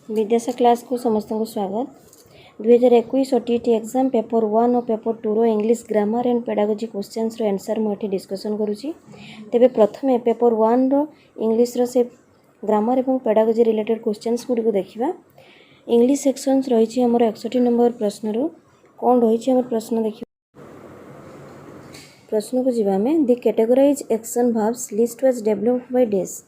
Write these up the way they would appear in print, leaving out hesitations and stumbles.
विद्यासा class को समस्त को स्वागत 2021 ओटीटी एग्जाम पेपर 1 और पेपर 2 रो English grammar and pedagogy questions रो आंसर मुझे डिस्कशन करूची। तेबे प्रथमे पेपर 1 रो इंग्लिश रो से ग्रामर एवं पेडागोजी रिलेटेड क्वेश्चंस गुडी को देखिबा। इंग्लिश सेक्शंस रहिछि हमर 61 नंबर प्रश्न रो कोन रहिछि हमर प्रश्न देखिबा। प्रश्न को जिबा में the categorize action verbs list was developed by dash.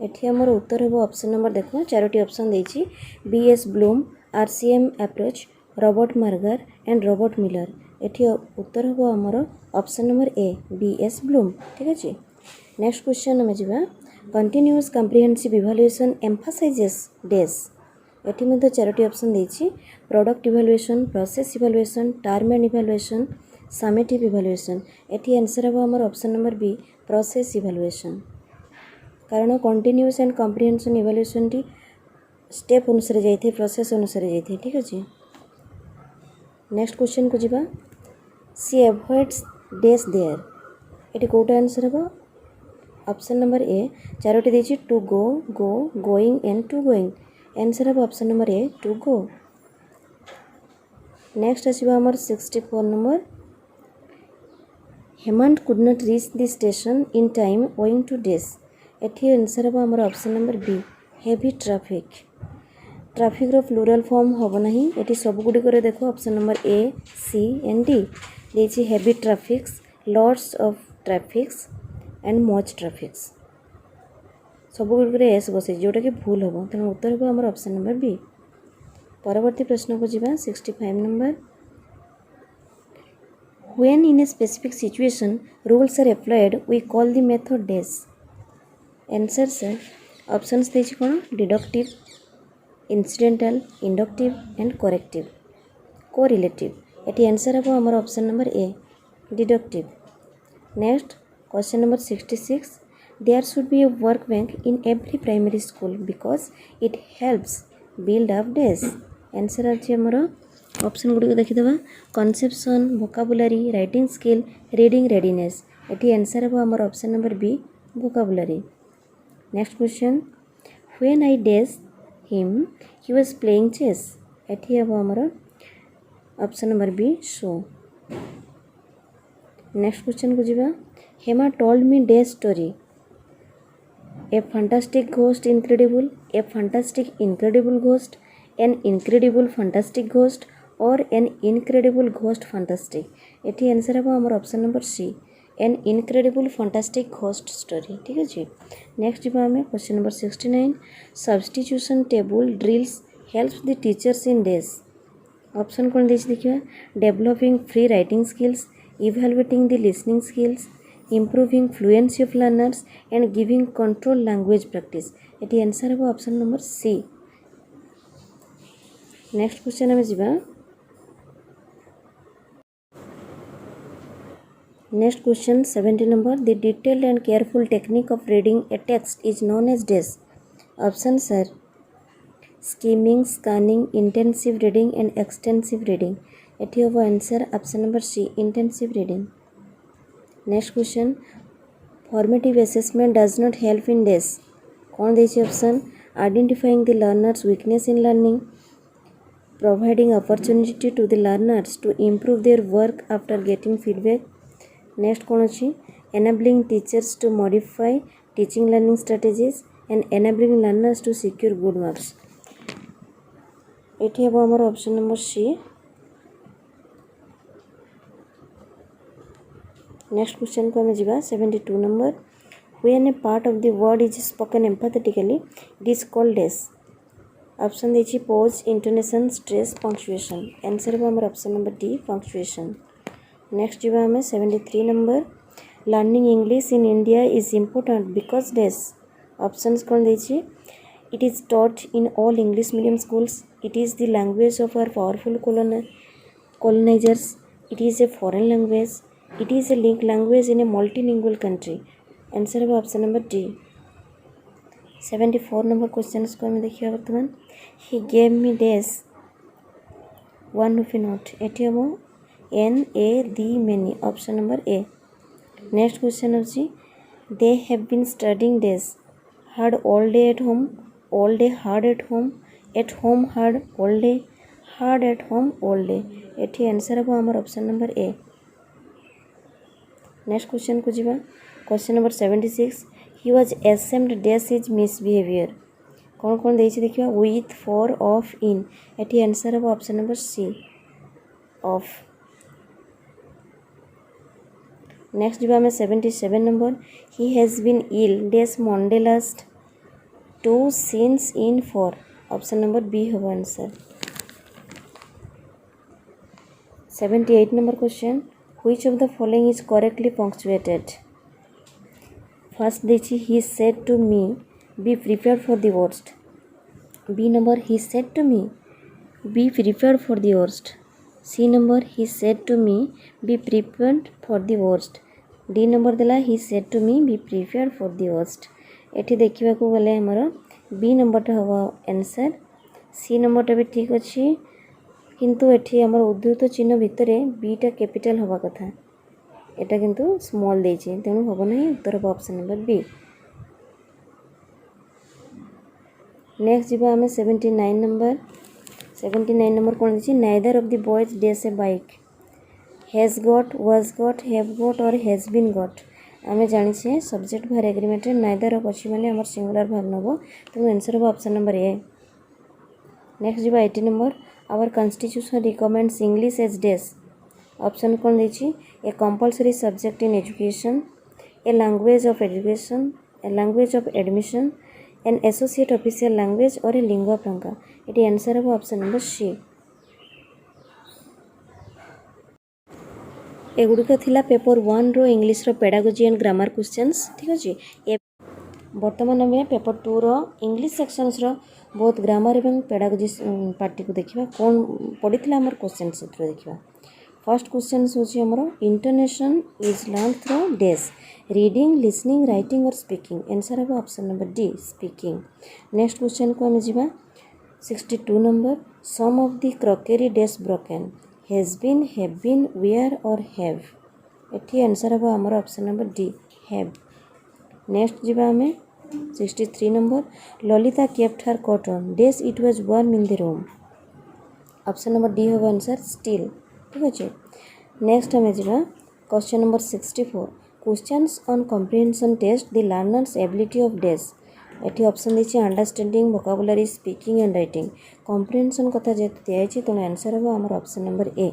एठी हमर उत्तर हेबो ऑप्शन नंबर देखो चारोटी ऑप्शन देछि B S Bloom, RCM approach, Robert Mager and Robert Miller. एठी उत्तर हेबो हमर option number A B S Bloom. ठीक अछि। नेक्स्ट क्वेश्चन हम जिबा continuous comprehensive evaluation emphasizes dash. एठी मध्ये चारोटी ऑप्शन देछि product evaluation, process evaluation, term and evaluation, summative evaluation. एठी आंसर हेबो हमर option number B process evaluation. कारण कंटिन्यूअस एंड कॉम्प्रिहेंशन इवैल्यूएशन टी स्टेप अनुसार जाइए प्रोसेस अनुसार जाइए। ठीक अच्छे। नेक्स्ट क्वेश्चन को जिबा सी एवॉइड्स डैश देयर। एटी कोटा आंसर हेबो ऑप्शन नंबर ए चारोटी देछि to go, go, going and to going. Answer हेबो option number A to go. Next आसीबा हमर 64 नंबर Hemant could not reach the station in time owing to dash. एठी आंसर हेबो हमर option number B heavy traffic. Traffic रो plural form होबो नाही। एठी सब गुडी करे देखो option number A C and D देछि heavy traffics, lots of traffics and much traffics. सब गुडी करे एस बसे जोटा कि भूल होबो तेनो उत्तर हेबो हमर ऑप्शन नंबर बी। परवर्ती प्रश्न को जिबा 65 number when in a specific situation rules are applied we call the method dash। Answer सर ऑप्शंस देछि कोन deductive, incidental, inductive and corrective, correlative. एटी आंसर हेबो हमर option number A deductive. Next question number 66 there should be a work bank in every primary school because it helps build up dash। Answer अछि हमर option गुडी को देखि देबा conception, vocabulary, writing skill, reading readiness. एटी answer हेबो हमर option number B vocabulary. Next question when I dash him he was playing chess. एठी हेबो हमर option number B saw. Next question को जिबा Hema told me dash story a fantastic ghost incredible, a fantastic incredible ghost, an incredible fantastic ghost or an incredible ghost fantastic. एठी answer हेबो हमर option number C an incredible fantastic ghost story. ठीक अच्छे। Next जी आम question number 69 substitution table drills helps the teachers in dash. Option कौन देछि देखिबा developing free writing skills, evaluating the listening skills, improving fluency of learners and giving control language practice. एटी answer हेबो option number C. Next question हम जिबा next question 70 number the detailed and careful technique of reading A text is known as dash. Option सर skimming, scanning, intensive reading and extensive reading. एठी होबो answer option number C intensive reading. Next question formative assessment does not help in dash. कौन देछि option identifying the learners weakness in learning, providing opportunity to the learners to improve their work after getting feedback। Next कौन अच्छी enabling teachers to modify teaching learning strategies and enabling learners to secure good marks। एठी हेबो हमर option number C. Next question को हम जिबा 72 number when a part of the word is spoken empathetically it is called dash। Option देछि pause, intonation, stress, punctuation. Answer हेबो हमर option number D punctuation. Next जिबा हमें 73 number learning English in India is important because dash. Options कौन देछि it is taught in all English medium schools, it is the language of our powerful colonizers, it is a foreign language, it is a link language in a multilingual country. Answer हेबो option number D. 74 number question को हमें देखिए बर्तमान he gave me dash one rupee note. एटी हेबो an a the many option number A. Next question अछि they have been studying dash hard all day at home, all day hard at home, at home hard all day, hard at home all day. एठी answer हम आमर option number A. Next question को जीवा। Question number 76 he was ashamed dash his misbehaviour. कौन कौन देछि देखिबा with for of इन। एठी आंसर हम ऑप्शन नंबर सी ऑफ। नेक्स्ट जीवा में 77 number he has been ill dash Monday last to since in for. Option number B हम answer. 78 number question which of the following is correctly punctuated. First देछि he said to me be prepared for the worst. B number he said to me be prepared for the worst. C number he said to me be prepared for the worst. D number देला he said to me be prepared for the worst. एठी देखिबा को गले हमर B नंबरटा हवा answer. सी नंबरटा भी ठीक अच्छी किंतु एठी हमर उद्धृत चिन्ह भितरे बीटा कैपिटल हवा कथा एटा किंतु स्मॉल देछि तेणु हबो नहीं उत्तर हबो ऑप्शन नंबर बी। नेक्स्ट जीवा हमें 79 नंबर। 79 नंबर कौन देछि neither of the boys dash a bike has got was got have got और हैज बीन गॉट। आमे जानि छे सब्जेक्ट भार एग्रीमेंट रे नाइदर ऑफ अछि माने हमर सिंगुलर भाग नबो तेणु आंसर हबो ऑप्शन नंबर ए। नेक्स्ट जीवा 80 number our constitution recommends English as dash. Option कौन देछि a compulsory subject in education, a language of education, a language of admission, an associate official language और a lingua franca. एटी answer हबो option number C. एगुड़िक थिला paper 1 रो English रो pedagogy and grammar questions ठीक अछि। ए वर्तमान में पेपर 2 रो इंग्लिश सेक्शंस रो बहुत ग्रामर एवं पेडागोजी पार्टी को देखिबा कोन पडिथिला हमर क्वेश्चन सेत्र देखिबा। फर्स्ट क्वेश्चन होछि हमरो intonation is learn through dash reading listening writing or speaking. Answer हबो option number D speaking. Next question को हम जीवा 62 number some of the crockery dash broken has been have been were or have. एठी answer हबो हमर option number D have. Next जीवा हमें 63 number Lalita kept her cotton dash it was warm in the room. Option number D हबो answer still ठीक अछि। Next हमें जीवा question number 64 questions on comprehension test the learners ability of dash. एठी option देछि understanding vocabulary speaking and writing. Comprehension कथा जेतु दिया अछि तेणु आंसर हबो हमर ऑप्शन नंबर ए।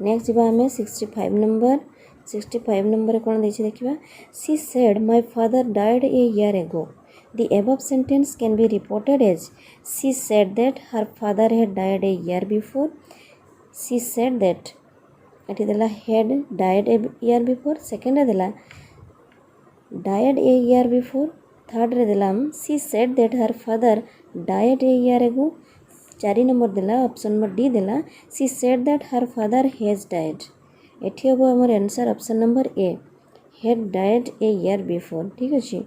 नेक्स्ट जीवा हमें 65 नंबर। 65 नंबर कौन देछि देखिबा she said my father died a year ago. The above sentence can be reported as she said that her father had died a year before. She said that एठी देला had died a year before. Second रे देला died a year before. Third रे देला she said that her father died a year ago. 4 number देला option number D देला she said that her father has died. एठी हबो हमर answer option number A had died a year before ठीक अछि।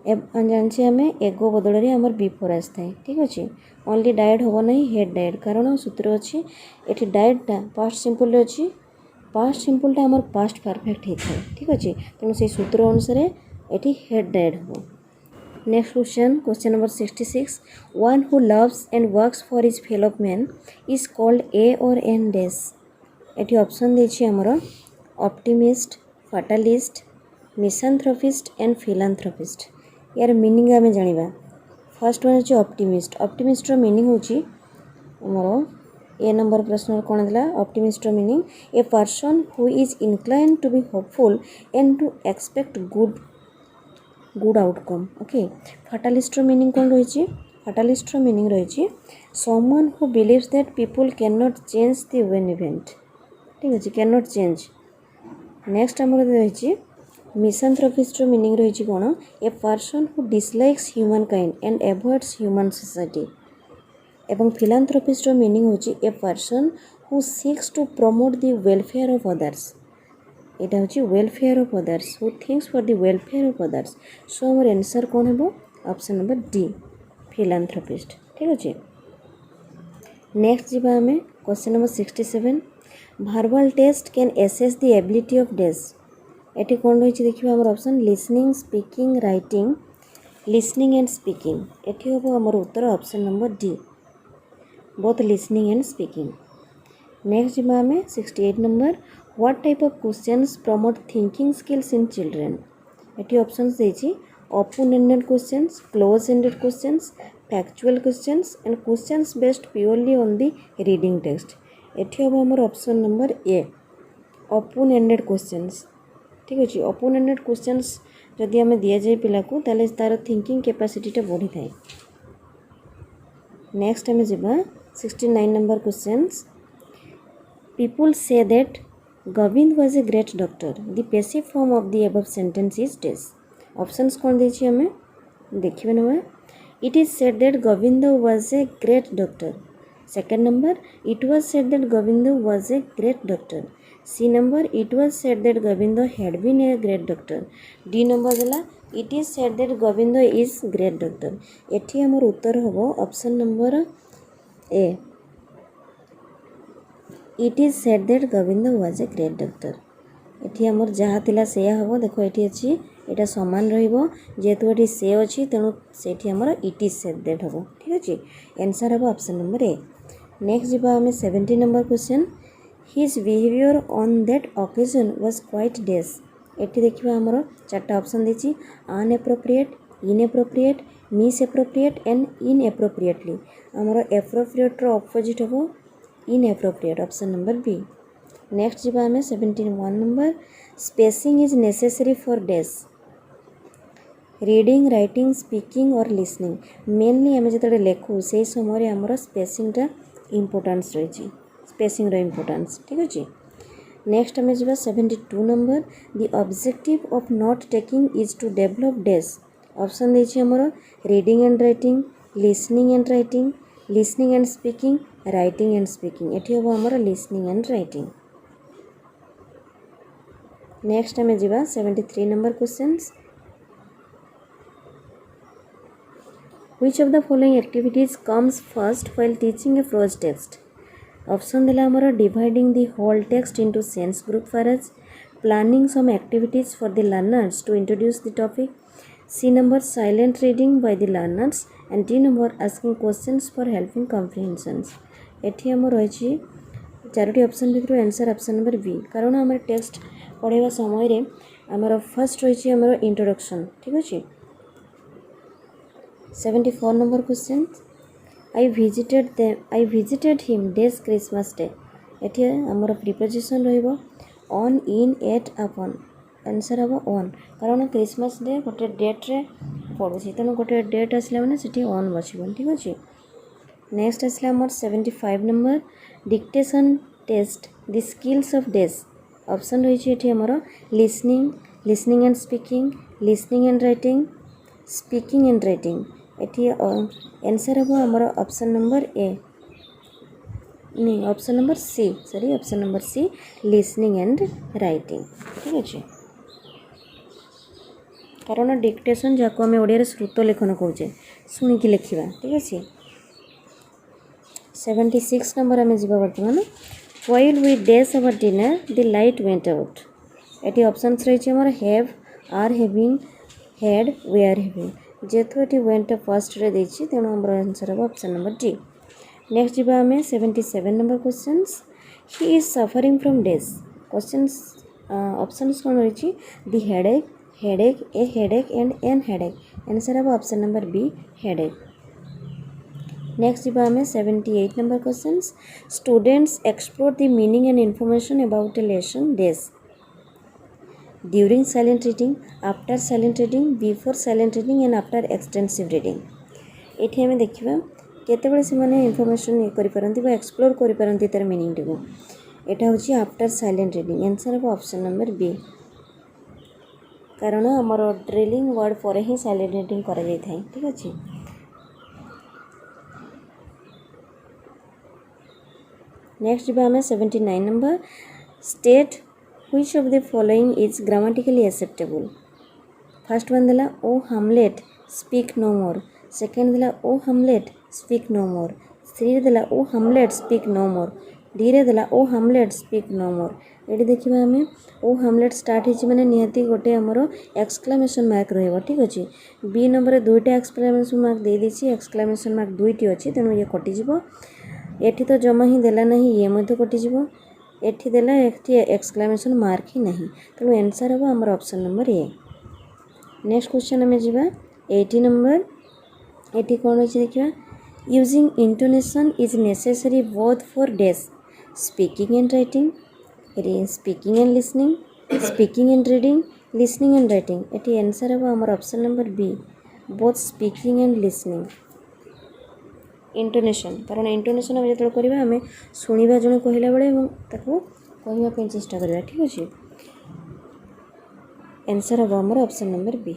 एब जानछि हमें एगो बदल रे हमर बिफोर आस्थाय ठीक अछि। ओनली डाइड होबो नहीं हैड डाइड कारण सूत्र अछि एठी डाइड ता पास्ट सिंपल रे अछि पास्ट सिंपल ता हमर पास्ट परफेक्ट हेथाय ठीक अछि तेनु से सूत्र अनुसार एठी हैड डाइड हो। Next question number 66 one who loves and works for his fellow man is called a or an dash. एठी ऑप्शन देछि हमरो optimist fatalist misanthropist and philanthropist. यार मीनिंग आमे जानिबा। फर्स्ट वन अछि ऑप्टिमिस्ट। ऑप्टिमिस्ट रो meaning होछि हमरो ए नंबर प्रश्न कोन दिला ऑप्टिमिस्ट रो meaning a person who is inclined to be hopeful and to expect good outcome okay. फाटालिस्ट रो मीनिंग कोन रहिछि फाटालिस्ट रो मीनिंग रहिछि someone who believes that people can not change the one event ठीक अछि कैन नॉट चेंज। नेक्स्ट हमर रहिछि मिसांथ्रोपिस्ट रो मीनिंग रहिछि कोन a person who dislikes human kind and avoids human society. एवं फिलांथ्रोपिस्ट रो मीनिंग होछि a person who seeks to promote the welfare of others. एटा होछि welfare of others who thinks for the welfare of others. So हमर answer कोन हेबो option number D philanthropist ठीक अछि। Next जीवा हमें question number 67 verbal test can assess the ability of dash. एटी कौन रही देखिए हमर option listening speaking writing listening and speaking एठी हम आमर उत्तर option number D both listening and speaking. Next जी आम 68 number what type of questions promote thinking skills in children एठी ऑप्शंस देछि open ended questions close ended questions factual questions and questions based purely on the reading text एठी हम आमर option number ए open ended questions. ठीक अच्छे open ended questions जदि आम दि जाए पिला को ताले तार थिंकिंग कैपेसिटीटा बढ़ी थाए। नेक्स्ट आम जा 69 number questions people say that Govind was a great doctor the passive form of the above sentence is this options कौन देछि हमें देखिबे ना it is said that Govind was a great doctor. Second number it was said that Govind was a great doctor. C number it was said that Govind had been a great doctor. D number देला it is said that Govind is great doctor. एठी हमर उत्तर होबो option number A it is said that Govind was a great doctor. एठी हमर जहाँ थिला सेया हबो देखो एठी अछि एटा समान रहिबो जेतु एठी से अछि तेनु सेठी हमर इट इज सेड दैट हबो। ठीक अछि आंसर हबो ऑप्शन नंबर ए। नेक्स्ट जिबा हमें 70 number question his behaviour on that occasion was quite dash एठी देखिबा हमर चारटा ऑप्शन देछि अनएप्रोप्रिएट इनएप्रोप्रिएट मिसएप्रोप्रिएट एंड इनएप्रोप्रिएटली हमर एप्रोप्रिएट रो ऑपोजिट हबो inappropriate option number B. Next जिबा हमें 71 number spacing is necessary for dash reading writing speaking और लिसनिंग मेनली आम जो लेखु से समय आमर स्पेसिंगटा इम्पोर्टान्स रही स्पेसिंग रो इम्पोर्टान्स। ठीक अच्छे नेक्स्ट आम जा 72 number the objective of note taking is to develop dash option देछि हमर reading and writing listening and writing listening and speaking writing and speaking एठी हम हमर लिसनिंग एंड राइटिंग। नेक्स्ट आम जा 73 number questions Which of the following activities comes first while teaching a prose text? Option दिला हमारा dividing the whole text into sense group phases, planning some activities for the learners to introduce the topic, C number silent reading by the learners and D number asking questions for helping comprehensions। एठी हम रही Charoti option भितर answer option number B कारण आम text पढ़ाइबा समय रे आमर first रही आमर इंट्रोडक्शन। ठीक अच्छे 74 number question I visited him days Christmas day एठी आमर प्रिपोजिशन रहिबो on in at upon answer हबो on कारण क्रिसमस डे गोटे डेट रे पड़ुछि तेणु गोटे डेट आसला माने सेठी on बचिबो। ठीक अछि नेक्स्ट आसला हमर 75 number dictation test the skills of dash option रही एठी हमर listening and speaking listening and writing speaking and writing एठी आंसर हम हमर ऑप्शन नंबर ए नहीं option number C option number C listening and writing. ठीक अच्छे कारण डिक्टेशन जहाँ आम ओडिया श्रुत लेखन कौचे शुणिकी लिखा। ठीक अच्छे 76 नंबर आम जा बर्तमान while we dash our dinner the light went out एटी ऑप्शंस रही हमर have are having had were having जेहेतु ये वेंट फर्स्ट रे देछि तेणु हमर आंसर हम ऑप्शन नंबर डी। नेक्स्ट जीवा हमें 77 number questions he is suffering from dash questions options कौन रही the headache a headache and an headache answer हम option number B headache. Next जीवा हमें 78 number questions students explore the meaning and information about a lesson dash during silent reading after silent reading before silent reading and after extensive reading एठी हमें देखिबा केतेबेले से माने information करि परंती बा explore करि परंती तार मीनिंग टिको एटा होची आफ्टर साइलेंट रीडिंग आंसर हो ऑप्शन नंबर बी कारण हमर ड्रिलिंग वर्ड पर ही साइलेंट रीडिंग करा जाय थाई। ठीक अछि नेक्स्ट बा हमें 79 number state Which of the following is grammatically acceptable? First one दिला O Hamlet speak no more. Second दिला O Hamlet speak no more. Three दिला O Hamlet speak no more. धीरे देला ओ हामलेट स्पीक नो मोर ये देखा आम ओ Hamlet start हो मैंने निहाती गोटे आमर एक्सक्लामेशन मार्क रही ठीक अच्छे बी नंबर दुईटा एक्सक्लामेशन मार्क दे देती एक्सक्लामेशन मार्क दुईटी अच्छी तेणु ये कटिज एठी तो जमा ही देला नहीं ये मध्य कटिज एठी देला एठी एक्सक्लामेशन मार्क ही नहीं तेणु आंसर हम आमर option number A. Next question आम जा 80 नंबर एटी कौन अच्छे देखा using intonation is necessary both for dash speaking and writing speaking and listening speaking and reading listening and writing एटी आंसर हम आमर option number B both speaking and listening. Intonation कारण इंटोनेशन आम जो करवा आम शुणा जन कहला बेले कहवाई चेष्टा करवा ठीक अच्छे आंसर हम आमर ऑप्शन नंबर बी।